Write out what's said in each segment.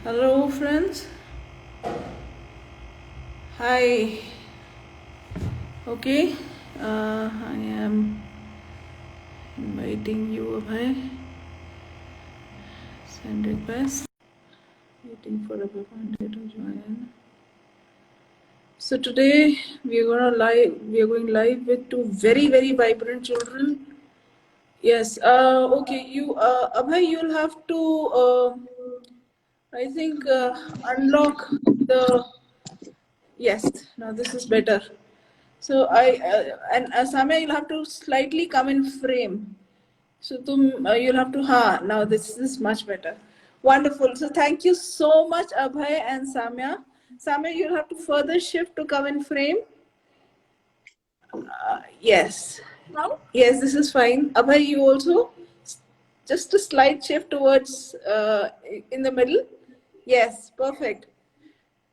Hello, friends. Hi. Okay. I am inviting you, Abhay. Send request. Waiting for Abhay Pandey to join. So today we are going live with two very vibrant children. Yes. Okay. Abhay, you'll have to. I think unlock the. Yes. Now this is better. So and Samya, you'll have to slightly come in frame. So you'll have to now this is much better. Wonderful. So thank you so much, Abhay and Samya. Samya, you'll have to further shift to come in frame. Yes. Now? Yes, this is fine. Abhay, you also just a slight shift towards in the middle. Yes, perfect.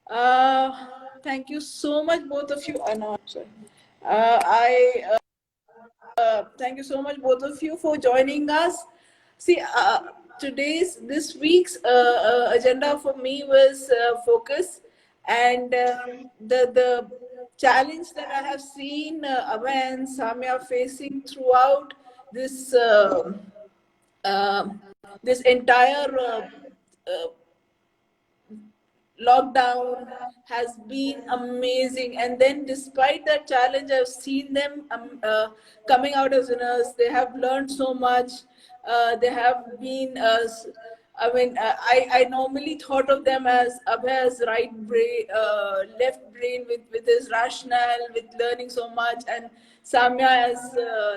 Thank you so much, both of you. No, I'm sorry. I Thank you so much, both of you, for joining us. See, this week's agenda for me was focus, and the challenge that I have seen Abhay and Samya facing throughout this uh, this entire lockdown has been amazing, and then despite that challenge I've seen them coming out as winners. They have learned so much. They have been I normally thought of them as Abhay as left brain with his rationale, with learning so much, and Samya as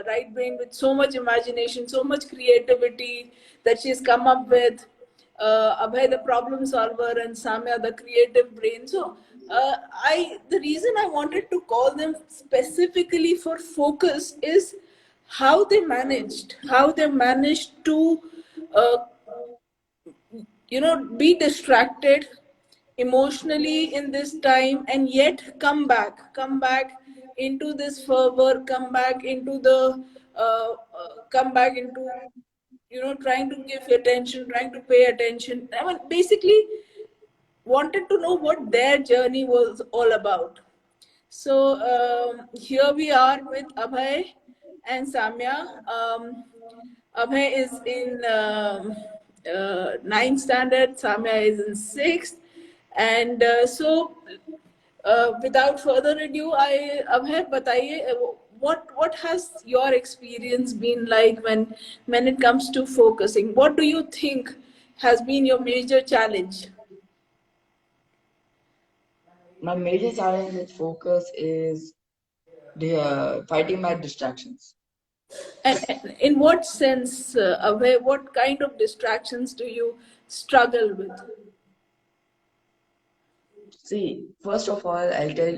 right brain with so much imagination, so much creativity that she's come up with. Abhay the problem solver and Samya the creative brain. So the reason I wanted to call them specifically for focus is how they managed to uh, be distracted emotionally in this time, and yet come back into this fervor, come back into trying to give attention, trying to pay attention. I mean, basically wanted to know what their journey was all about. So here we are with Abhay and Samya. Abhay is in ninth standard, Samya is in sixth, and without further ado, Abhay, बताइए what has your experience been like when it comes to focusing? What do you think has been your major challenge? My major challenge with focus is fighting my distractions. And in what sense, Abhay, what kind of distractions do you struggle with? See, first of all, I'll tell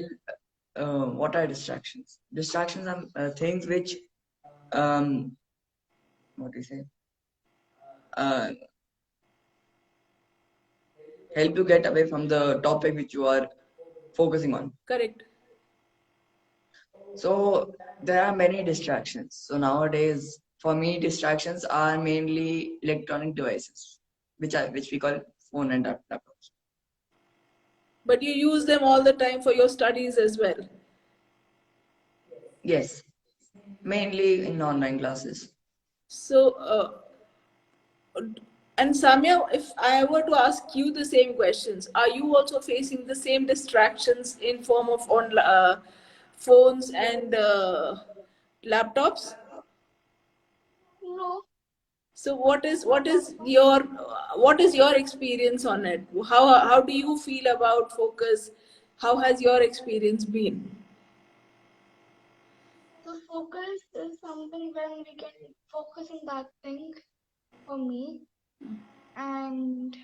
what are distractions. Distractions are things which, what do you say, uh, help you get away from the topic which you are focusing on. Correct. So there are many distractions. So nowadays, for me, distractions are mainly electronic devices, which we call phone and laptops. But you use them all the time for your studies as well. Yes, mainly in online classes. So, and Samya, if I were to ask you the same questions, are you also facing the same distractions in form of phones and laptops? No. So what is your experience on it? How do you feel about focus? How has your experience been? So focus is something when we can focus on that thing for me. And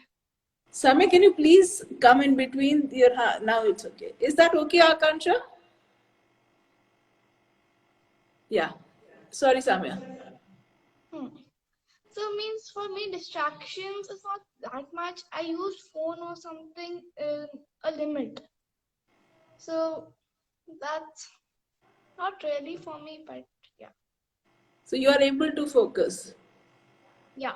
Samya, can you please come in between your now it's okay. Is that okay, Akansha? Yeah. Sorry, Samya. so means for me distractions is not that much. I use phone or something in a limit. So that's not really for me, but yeah. So you are able to focus. Yeah.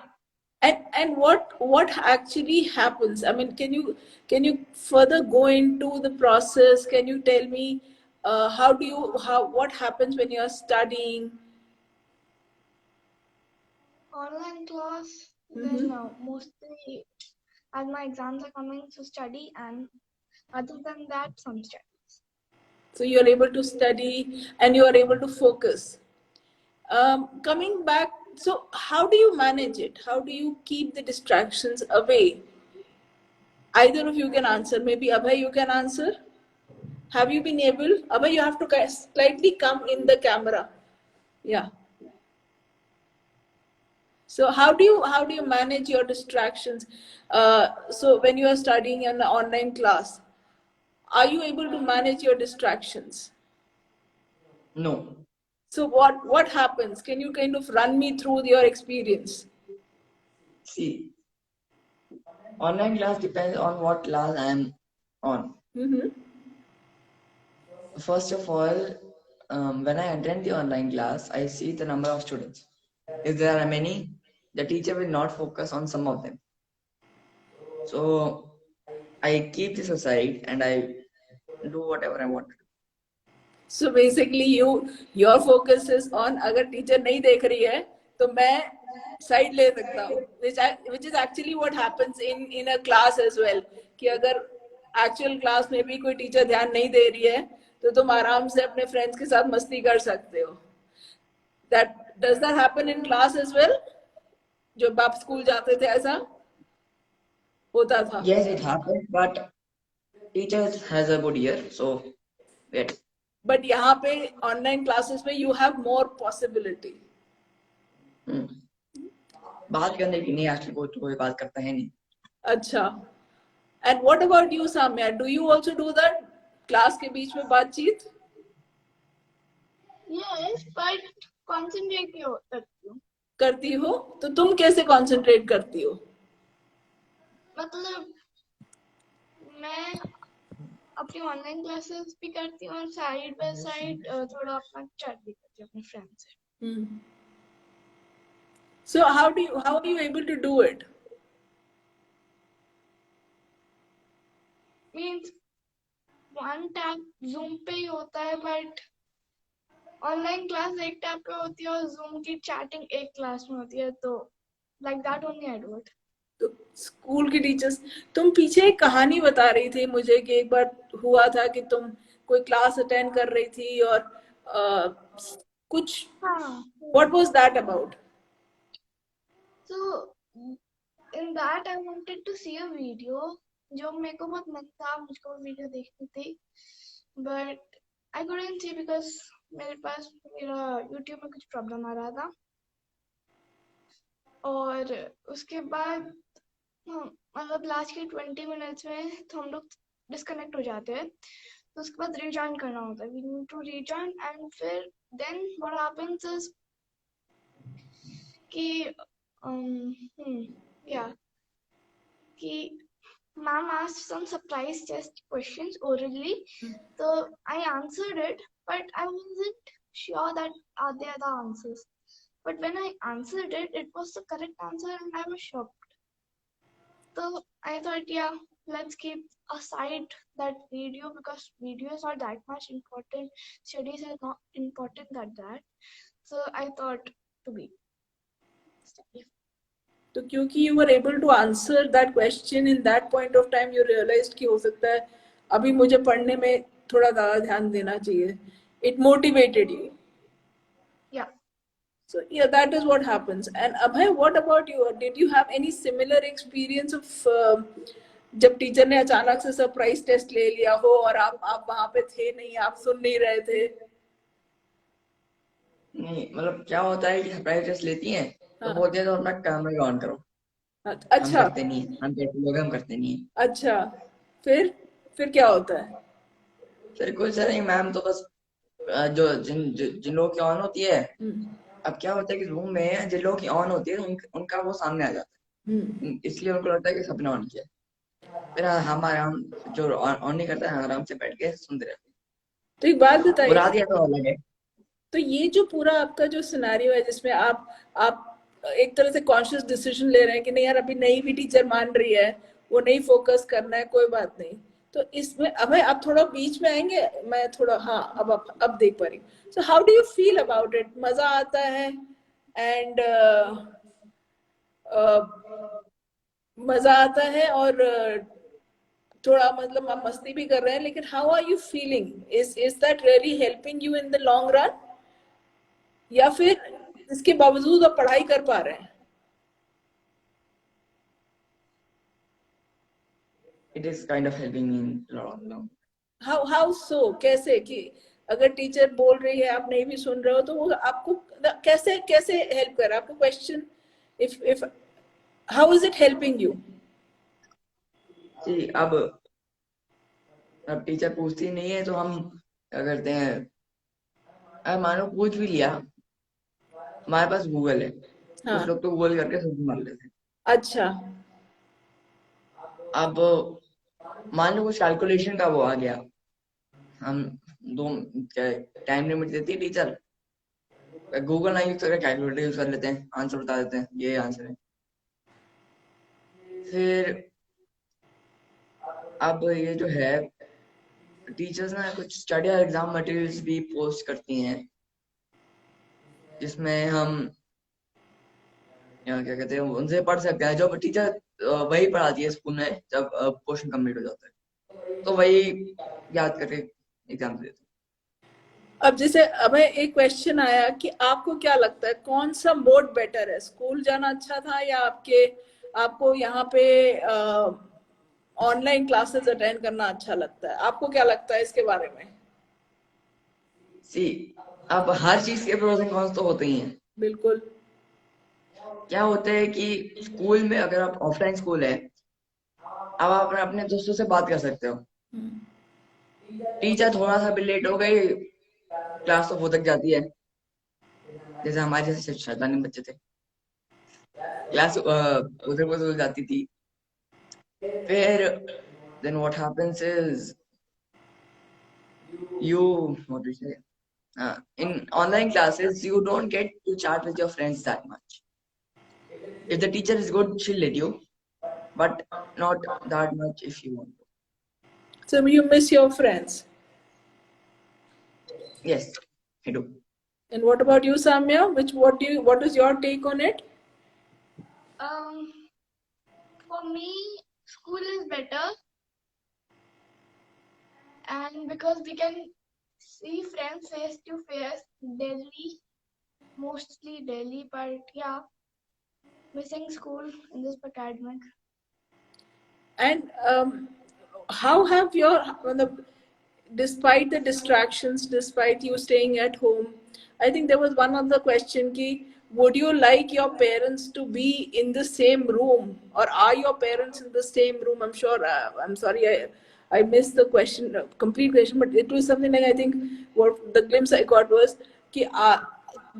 And what actually happens? I mean, can you further go into the process? Can you tell me what happens when you're studying? Online class, then Mm-hmm. mostly as my exams are coming, to study, and other than that, some studies. So you're able to study and you are able to focus. Coming back, so how do you manage it? How do you keep the distractions away? Either of you can answer. Maybe Abhay, you can answer. Have you been able? Abhay, you have to slightly come in the camera. Yeah. So how do you manage your distractions? So when you are studying in an online class, are you able to manage your distractions? No. So what happens? Can you kind of run me through your experience? See, online class depends on what class I'm on. Mm-hmm. First of all, when I attend the online class, I see the number of students. If there are many, the teacher will not focus on some of them. So I keep this aside and I do whatever I want to do. So basically your focus is on अगर teacher नहीं देख रही है तो मैं side ले सकता हूँ, which is actually what happens in a class as well, कि अगर एक्चुअल क्लास में भी कोई टीचर ध्यान नहीं दे रही है तो तुम आराम से अपने फ्रेंड्स के साथ मस्ती कर सकते हो. Does that happen in class as well? जब आप स्कूल जाते थे ऐसा होता था? Yes, it happens, but teacher has a good ear, so wait. But यहाँ पे ऑनलाइन क्लासेस में you have more possibility. बात करने की नहीं, आजकल कोई बात करता है नहीं. अच्छा. And what about you, Samya? Do you also do that? Class के बीच में बातचीत Yes, but concentrate नहीं करती हूँ. करती हो? तो तुम कैसे concentrate करती हो? मतलब मैं अपनी ऑनलाइन क्लासेस भी करती हूँ और साइड बाय साइड थोड़ा अपना चैट भी करती हूँ अपने फ्रेंड से. So how are you able to do it? Means one tap zoom पे ही होता है, बट ऑनलाइन क्लास एक टैप पे होती है और जूम की चैटिंग एक क्लास में होती है, तो like that only I do it. तो स्कूल की टीचर्स, तुम पीछे एक कहानी बता रही थी मुझे कि एक बार हुआ था कि तुम कोई क्लास अटेंड कर रही थी और कुछ what was that about? So in that I wanted to see a video जो मेरे को बहुत मन था मुझको वीडियो देखनी थी, but I couldn't see because मेरा YouTube में कुछ प्रॉब्लम आ रहा था. और उसके बाद मतलब लास्ट के 20 मिनट्स में तो हम लोग डिस्कनेक्ट हो जाते हैं, तो उसके बाद रीजॉइन करना होता है. We need to rejoin and फिर देन व्हाट हैपेंस इज कि yeah कि ma'am asked some surprise test questions orally, so I answered it, but I wasn't sure that they are the answers. But when I answered it, it was the correct answer and I was shocked. So I thought, yeah, let's keep aside that video because videos are that much important. Studies are not important than that. So I thought to be study. तो क्योंकि you were able to answer that question in that point of time, you realized कि हो सकता है अभी मुझे पढ़ने में थोड़ा ज़्यादा ध्यान देना चाहिए. It motivated you. Yeah. So yeah, that is what happens. And Abhay, what about you? Did you have any similar experience of जब टीचर ने अचानक से सरप्राइज टेस्ट ले लिया हो और आप वहां पे थे नहीं, आप सुन नहीं रहे थे? नहीं, मतलब क्या होता है कि सरप्राइज टेस्ट लेती हैं तो बोलते हैं तो अपना कैमरा ऑन करो. हम अच्छा करते नहीं है, हम जैसे लोग हम करते नहीं है. अच्छा, फिर क्या होता है? फिर कुछ नहीं मैम, तो बस जो जिन लोगों की ऑन होती है, अब क्या होता है कि रूम में जिन लोगों की ऑन होती है उनका वो सामने आ जाता है, इसलिए उनको लगता है कि सबने ऑन किया. फिर हमारे जो ऑन नहीं करता है आराम से बैठ के सुनते रहते हैं. तो एक बात बताइए, बुला दिया तो अलग है. तो ये जो पूरा आपका जो सिनेरियो है जिसमें आप एक तरह से कॉन्शियस डिसीजन ले रहे हैं कि नहीं यार अभी नई भी टीचर मान रही है, वो नहीं फोकस करना है, कोई बात नहीं। तो इसमें अब आप थोड़ा बीच में आएंगे, मैं थोड़ा, हाँ अब देख पा रही हूँ। So how do you feel about it? मजा आता है एंड मजा आता है और थोड़ा मतलब आप मस्ती भी कर रहे हैं, लेकिन how are you feeling? Is that really helping you in the long run, या फिर इसके बावजूद आप पढ़ाई कर पा रहे हैं? It is kind of helping me in long long. How so? कैसे कि अगर टीचर बोल रही है आप नहीं भी सुन रहे हो, तो वो आपको कैसे कैसे हेल्प कर रहा है? आपको question, if how is it helping you? जी, अब टीचर पूछती नहीं है तो हम क्या करते हैं, अब मानो पूछ भी लिया, हमारे पास गूगल है, कुछ हाँ, लोग तो गूगल करके सर्च मार लेते हैं। अच्छा, अब मान लो कुछ कैलकुलेशन का वो आ गया, हम दो टाइम लिमिट देती है टीचर, गूगल नहीं यूज करके कैलकुलेटर यूज कर लेते हैं, आंसर बता देते हैं ये आंसर है। फिर अब ये जो है, टीचर्स ना कुछ स्टडी और एग्जाम मटेरियल्स भी पोस्ट करती हैं, जिसमें हम क्या कहते हैं उनसे पढ़ सकते हैं। जो टीचर वही पढ़ाती है स्कूल में, जब पोर्शन कंप्लीट हो जाता है तो वही याद करके एग्जाम देते हैं। अब जैसे हमें एक क्वेश्चन आया कि आपको क्या लगता है कौन सा मोड बेटर है? स्कूल जाना अच्छा था या आपको यहाँ पे ऑनलाइन क्लासेस अटेंड करना अच्छा लगता है? आपको क्या लगता है इसके बारे में? सी, अब हर चीज के प्रोस एंड कॉन्स तो होते ही हैं। बिल्कुल। क्या होता है कि स्कूल में अगर आप ऑफलाइन स्कूल है, अब आप अपने दोस्तों से बात कर सकते हो। टीचर थोड़ा सा भी लेट हो गई, क्लास तो हो तक जाती है। जैसे हमारे जैसे शैतानी बच्चे थे, क्लास उधर उधर जाती थी। फिर then what happens is you what do you say, in online classes you don't get to chat with your friends that much. If the teacher is good, she'll let you, but not that much if you want to. So you miss your friends. Yes, I do. And what about you, Samya? What is your take on it? For me, school is better, and because we can see friends face to face daily, mostly daily, but yeah, missing school in this academic. And how have despite the distractions, despite you staying at home, I think there was one other question ki, would you like your parents to be in the same room, or are your parents in the same room? I'm sure, I'm sorry, I missed the question, complete question, but it was something like, I think what the glimpse I got was कि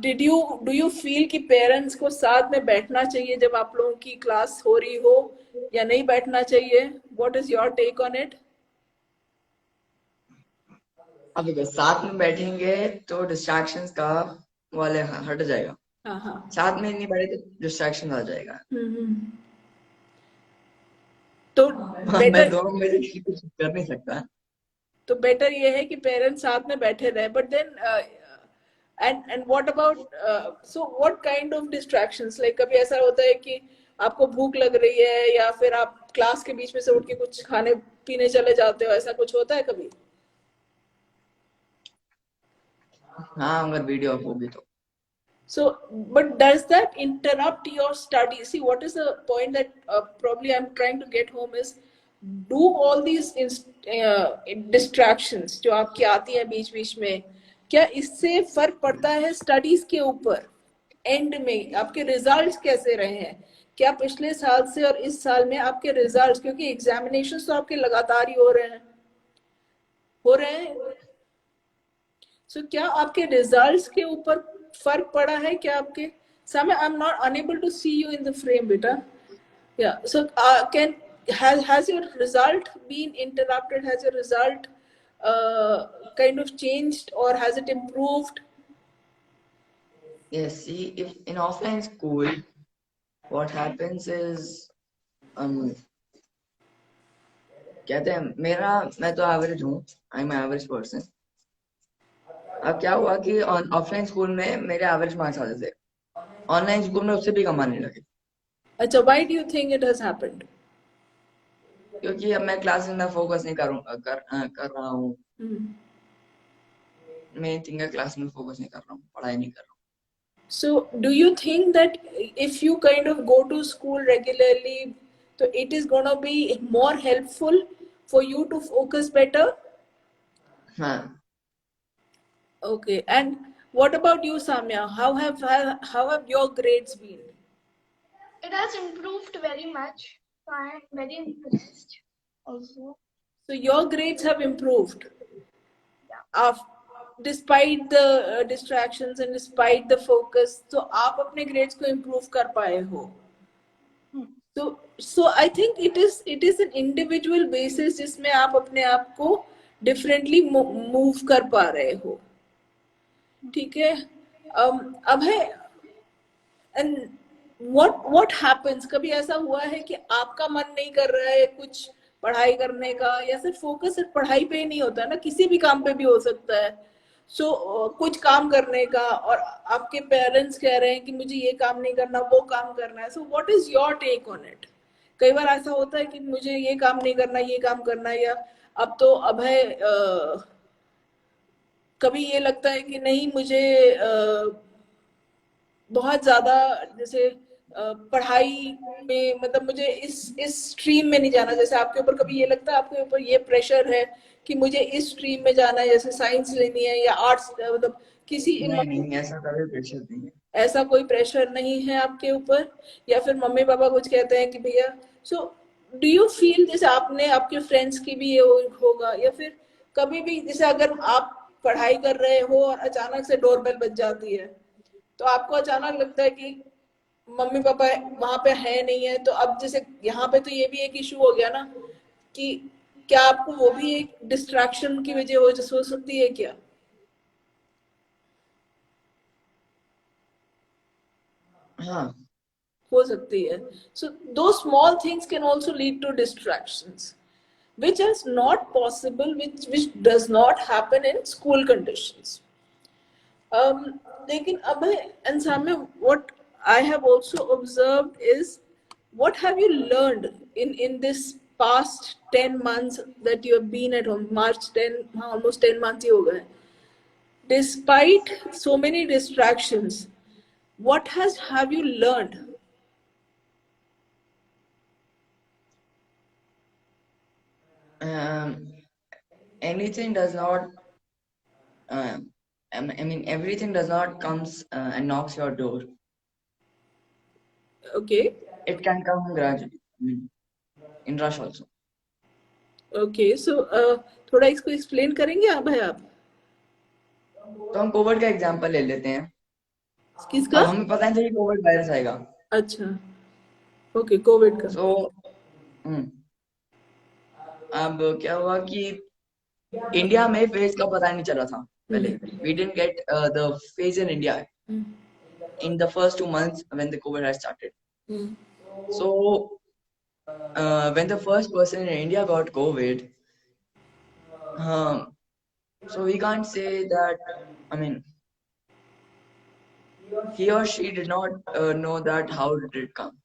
do you feel कि parents को साथ में बैठना चाहिए जब आप लोगों की क्लास हो रही हो, या नहीं बैठना चाहिए? What is your take on it? अब देखो, साथ में बैठेंगे तो डिस्ट्रैक्शंस का वाले हट जाएगा। हाँ हाँ। साथ में नहीं बैठे तो डिस्ट्रैक्शन आ जाएगा। तो मैं बेटर, दोनों में से कुछ कर नहीं सकता। तो बेटर ये है कि पेरेंट्स साथ में बैठे रहे, but then and what about so what kind of distractions, like कभी ऐसा होता है कि आपको भूख लग रही है या फिर आप क्लास के बीच में से उठ के कुछ खाने पीने चले जाते हो, ऐसा कुछ होता है कभी? हाँ, अगर वीडियो ऑफ होगी तो। So, but does that interrupt your study? See, what is the point that probably I'm trying to get home is, do all these distractions जो आपकी आती हैं बीच बीच में, क्या इससे फर्क पड़ता है स्टडीज के ऊपर? एंड में आपके रिजल्ट्स कैसे रहे हैं? क्या पिछले साल से और इस साल में आपके रिजल्ट्स, क्योंकि एग्जामिनेशंस तो आपके लगातार ही हो रहे हैं, so क्या आपके रिजल्ट्स के ऊपर फर्क पड़ा है? क्या आपके समय, I am not able to see you in the frame बेटा, या so can has your result been interrupted? Has your result kind of changed, or has it improved? Yes, see, if in offline school what happens is कहते हैं मैं तो average हूँ, I am average person. अब क्या हुआ कि offline school में मेरे एवरेज मार्क्स आते थे, ऑनलाइन स्कूल में उससे भी कम आने लगे। अच्छा, why do you think it has happened? क्योंकि अब मैं क्लासेस में फोकस नहीं कर रहा हूँ। मेन थिंग है क्लास में फोकस नहीं कर रहा हूँ, पढ़ाई नहीं कर रहा हूँ। So, do you think that if you kind of go to school regularly, so it is gonna be more helpful for you to focus better? हाँ, Okay. And what about you, Samya? How have your grades been? It has improved very much. So I am very impressed also. So your grades have improved. Yeah. Despite the distractions and despite the focus, तो आप अपने grades को improve कर पाए हो. So I think it is an individual basis जिसमें आप अपने आप को differently move कर पा रहे हो. ठीक है. अब है, and what happens, कभी ऐसा हुआ है कि आपका मन नहीं कर रहा है कुछ पढ़ाई करने का, या सिर्फ फोकस सिर्फ पढ़ाई पे ही नहीं होता ना, किसी भी काम पे भी हो सकता है. कुछ काम करने का, और आपके पेरेंट्स कह रहे हैं कि मुझे ये काम नहीं करना, वो काम करना है. So what is your take on it? कई बार ऐसा होता है कि मुझे ये काम नहीं करना, ये काम करना है, या अब तो अभय कभी ये लगता है कि नहीं, मुझे बहुत ज्यादा जैसे पढ़ाई में, मतलब मुझे इस स्ट्रीम में नहीं जाना. जैसे आपके ऊपर कभी ये लगता है, आपके ऊपर ये प्रेशर है कि मुझे इस स्ट्रीम में जाना है, जैसे साइंस लेनी है या आर्ट्स, मतलब किसी नहीं, ऐसा कभी प्रेशर नहीं है। ऐसा कोई प्रेशर नहीं है आपके ऊपर? या फिर मम्मी पापा कुछ कहते हैं कि भैया, सो डू यू फील जैसे आपने, आपके फ्रेंड्स की भी ये होगा, या फिर कभी भी जैसे अगर आप पढ़ाई कर रहे हो और अचानक से डोरबेल बज जाती है, तो आपको अचानक लगता है कि मम्मी पापा वहां पे है नहीं है, तो अब जैसे यहाँ पे तो ये भी एक इशू हो गया ना कि क्या आपको वो भी एक डिस्ट्रैक्शन की वजह हो सकती है क्या? हाँ, हो सकती है. So two small things can also lead to distractions which is not possible, which does not happen in school conditions. लेकिन अब इंसान what I have also observed is, what have you learned in this past 10 months that you have been at home? March 10, almost 10 months ही हो गए. Despite so many distractions, what have you learned? anything does not I mean everything does not comes and knocks your door. Okay. It can come gradually, I mean, in rush also. Okay, so थोड़ा इसको explain करेंगे आप? तो हम Covid का example ले लेते हैं. किसका? अब हमें पता नहीं था कि कोविड वायरस आएगा. अच्छा, ओके, कोविड का. सो अब क्या हुआ कि इंडिया में फेज का पता नहीं चला था पहले. We didn't get the phase in India in the first 2 months when the COVID had started. So when the first person in India got COVID, so we can't say that, I mean, he or she did not know that how did it come.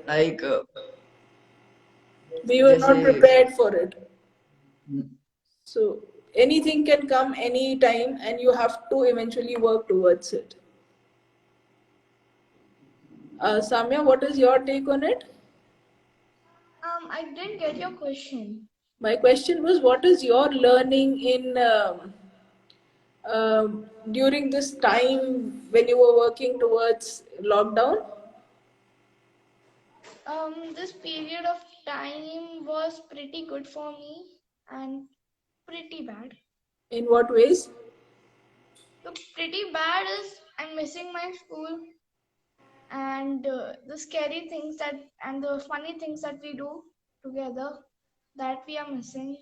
Like We were not जैसे prepared for it. So anything can come anytime, and you have to eventually work towards it. Samya, what is your take on it? I didn't get your question. My question was, what is your learning in during this time when you were working towards lockdown? This period of time was pretty good for me and pretty bad. In what ways? The pretty bad is I'm missing my school, and the scary things and the funny things that we do together, that we are missing.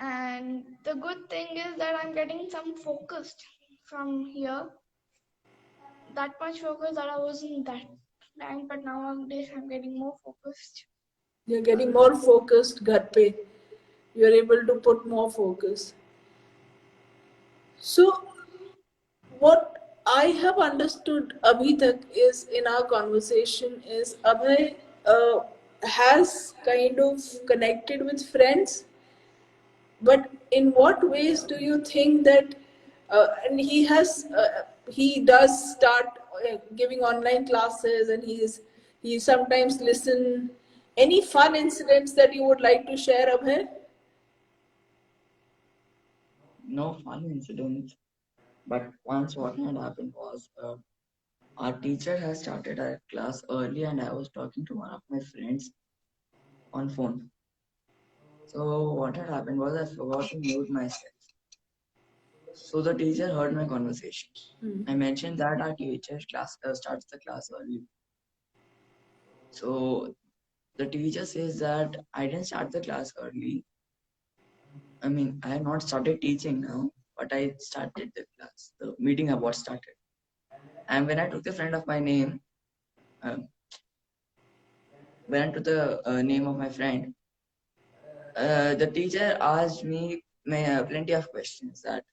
And the good thing is that I'm getting some focused from here. that much focused that I wasn't that time, but nowadays I'm getting more focused. You're getting more focused, ghar pe. You're able to put more focus. So, what I have understood abhi tak is in our conversation is Abhay has kind of connected with friends, but in what ways do you think that and he does start giving online classes, and he sometimes listen. Any fun incidents that you would like to share, Abhay? No fun incident, but once what had happened was our teacher has started our class early, and I was talking to one of my friends on phone. So what had happened was I forgot to mute myself. So the teacher heard my conversation. I mentioned that our teacher's class starts the class early. So the teacher says that I didn't start the class early. I mean, I have not started teaching now, but I started the class. The meeting have what started. And when I took the friend of my name, when I took the name of my friend, the teacher asked me plenty of questions that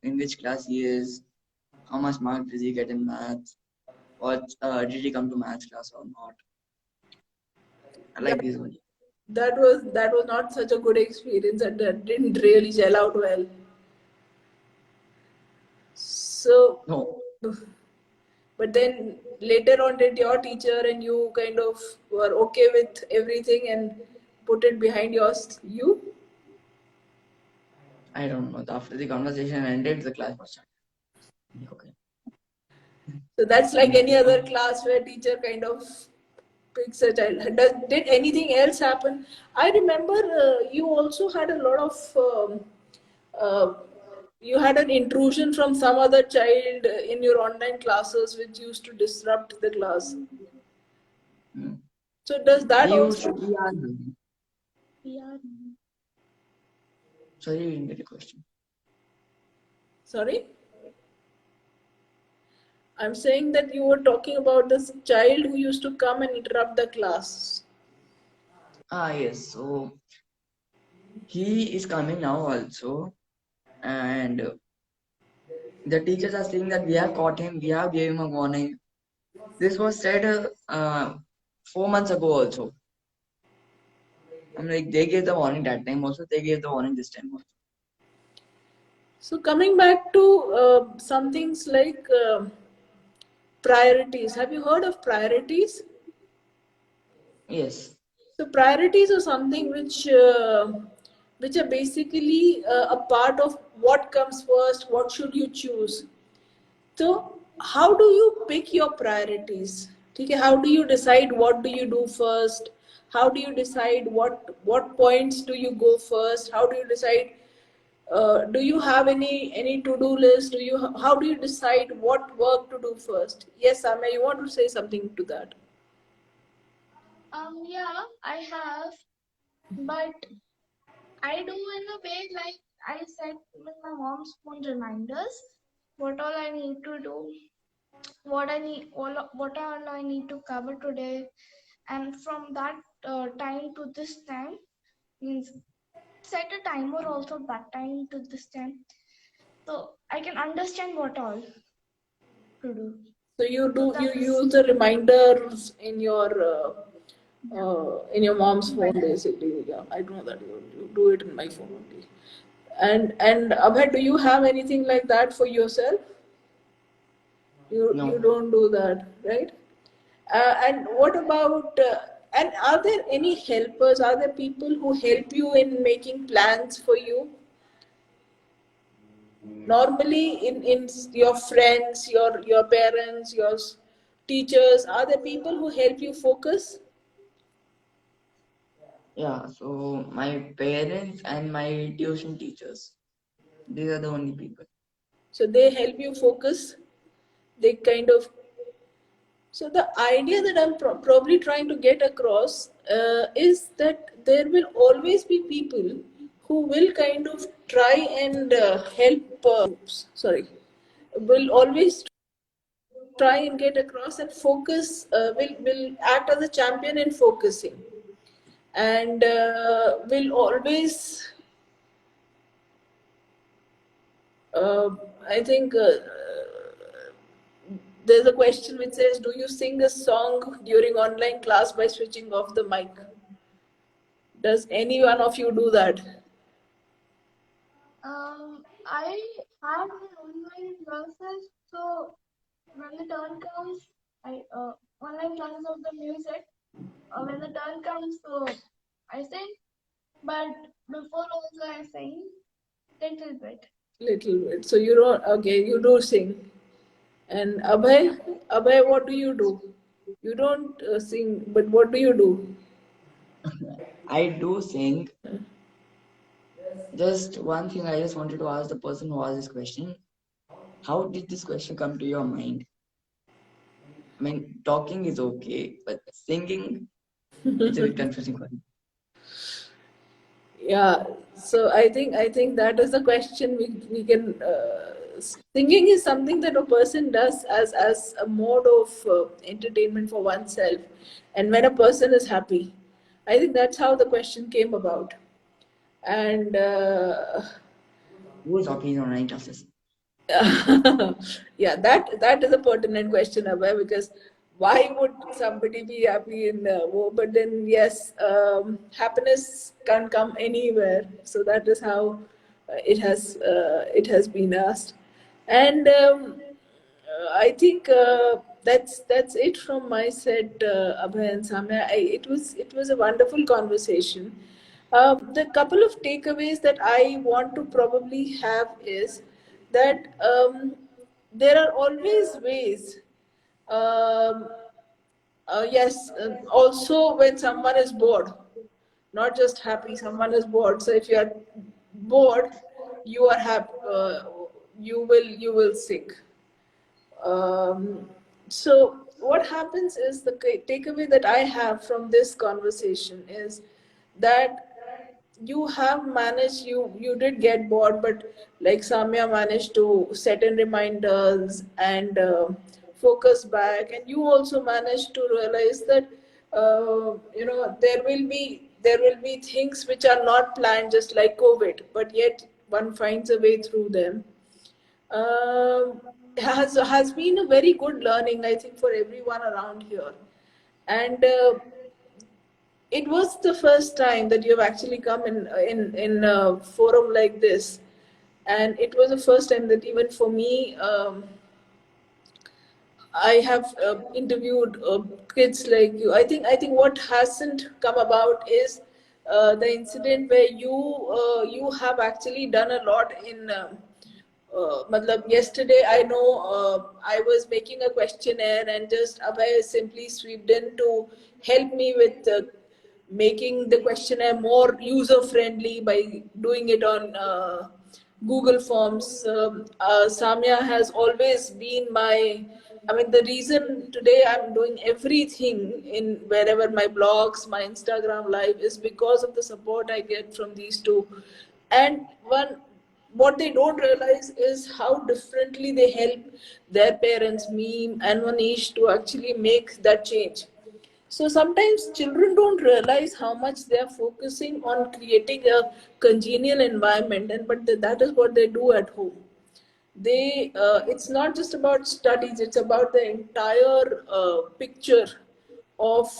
in which class he is, how much mark did he get in maths, what did he come to maths class or not, like That, this only. that was not such a good experience, and that didn't really gel out well. So, No, but then later on, did your teacher and you kind of were okay with everything and put it behind you? I don't know. After the conversation ended, the class was started. Okay. So that's like any other class where teacher kind of picks a child. Did anything else happen? I remember you also had a lot of uh, you had an intrusion from some other child in your online classes, which used to disrupt the class. Hmm. So does that He used also? to be our Yeah. Sorry, you didn't get a question. Sorry? I'm saying that you were talking about this child who used to come and interrupt the class. Yes. So he is coming now also, and the teachers are saying that we have caught him, we have gave him a warning. This was said 4 months ago also. I'm like, they gave the warning that time also, they gave the warning this time also. So coming back to some things like priorities. Have you heard of priorities? Yes. So priorities are something which are basically a part of what comes first. What should you choose? So how do you pick your priorities? Okay, how do you decide what do you do first? How do you decide what points do you go first? How do you decide? Do you have any to do list? How do you decide what work to do first? Yes, Samya, you want to say something to that? Yeah, I have, but I do in a way like I set with my mom's phone reminders what all I need to do, what all I need to cover today, and from that time to this time means set a timer also that time to this time, so I can understand what all to do. So So you that's use the reminders in your mom's phone right. basically. Yeah, I know that you do it in my phone only. And Abhay, do you have anything like that for yourself? You No. don't do that, right? And what about and are there any helpers? Are there people who help you in making plans for you? Normally, in your friends, your parents, teachers, are there people who help you focus? Yeah. So my parents and my tuition teachers, these are the only people. So they help you focus. They kind of. So the idea that I'm probably trying to get across is that there will always be people who will kind of try and help. Sorry, will always try and get across that focus will act as a champion in focusing, and will always I think there's a question which says, do you sing a song during online class by switching off the mic? Does any one of you do that? I have an online classes, so when the turn comes, I online classes of the music. When the turn comes, so I sing, but before also I sing little bit. Little bit. So you don't. Okay, you do sing. And Abhay, what do you do? You don't sing, but what do you do? I do sing. Just one thing I just wanted to ask the person who asked this question. How did this question come to your mind? I mean, talking is okay, but singing, it's a bit confusing for me. Yeah. So I think that is the question we can. Singing is something that a person does as a mode of entertainment for oneself, and when a person is happy, I think that's how the question came about. And Who is happy in online classes? yeah, that is a pertinent question, Abhay, because why would somebody be happy in war? But then, yes, happiness can't come anywhere. So that is how it has been asked, and I think that's it from my side, Abhay and Samya. It was a wonderful conversation. The couple of takeaways that I want to probably have is that there are always ways. Um, yes, also when someone is bored, not just happy, someone is bored. So if you are bored, you are happy. You will sing. So what happens is the takeaway that I have from this conversation is that you have managed, you did get bored, but like Samya managed to set in reminders and focus back, and you also managed to realize that there will be things which are not planned, just like COVID, but yet one finds a way through them. Has been a very good learning, I think, for everyone around here. And it was the first time that you've actually come in a forum like this, and it was the first time that even for me, I have interviewed kids like you. I think what hasn't come about is the incident where you have actually done a lot in. Matlab, yesterday I know I was making a questionnaire, and just Abhay simply swept in to help me with making the questionnaire more user friendly by doing it on Google Forms. Samya has always been I mean, the reason today I'm doing everything in wherever my blogs, my Instagram live, is because of the support I get from these two. And what they don't realize is how differently they help their parents, me and Manish, to actually make that change. So sometimes children don't realize how much they are focusing on creating a congenial environment, and but that is what they do at home. It's not just about studies; it's about the entire picture of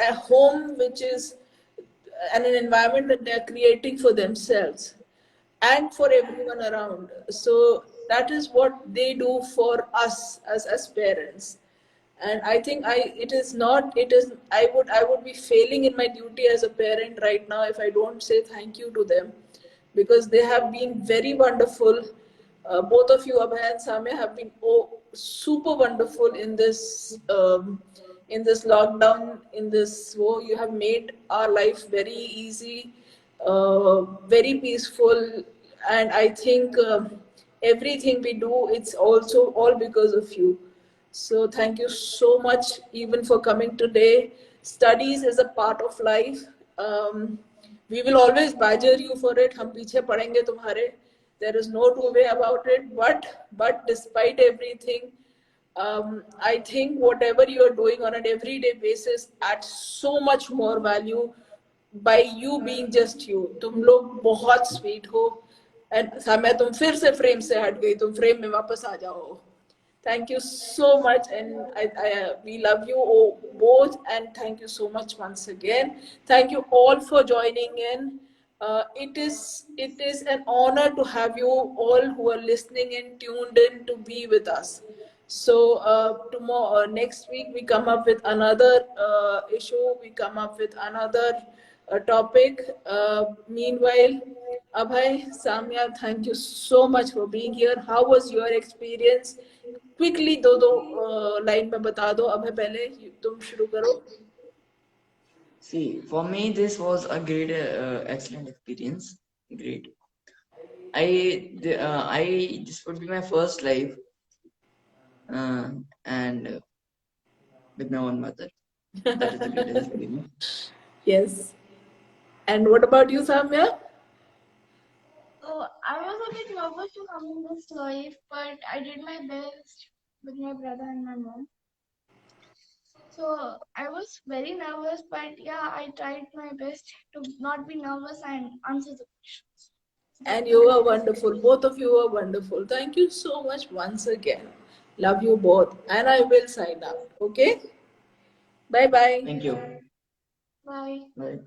a home, which is and an environment that they are creating for themselves and for everyone around. So that is what they do for us as parents. And I think it is not it is I would be failing in my duty as a parent right now if I don't say thank you to them, because they have been very wonderful. Both of you, Abhay and Samya, have been super wonderful in this lockdown, in this war. You have made our life very easy, very peaceful, and I think everything we do, it's also all because of you. So thank you so much even for coming today. Studies is a part of life. We will always badger you for it. हम पीछे पड़ेंगे तुम्हारे. There is no two way about it. But despite everything, I think whatever you are doing on an everyday basis adds so much more value by you being just you. तुम लोग बहुत sweet हो, and समय तुम फिर से frame से हट गई, तुम frame में वापस आ जाओ. Thank you so much, and we love you all, both, and thank you so much once again. Thank you all for joining in. It is an honor to have you all who are listening and tuned in to be with us. So tomorrow, next week, we come up with another issue. We come up with another topic. Meanwhile, Abhay, Samya, thank you so much for being here. How was your experience? Quickly, दो line में बता दो. अभय पहले तुम शुरू करो. See, for me, this was a great, excellent experience. Great. This would be my first live, and with my own mother. That is the greatest experience. Yes. And what about you, Samya? So I was a bit nervous to come in this live, but I did my best with my brother and my mom. So I was very nervous, but yeah, I tried my best to not be nervous and answer the questions. And you were wonderful. Both of you were wonderful. Thank you so much once again. Love you both. And I will sign out. Okay? Bye bye. Thank you. Bye. Bye.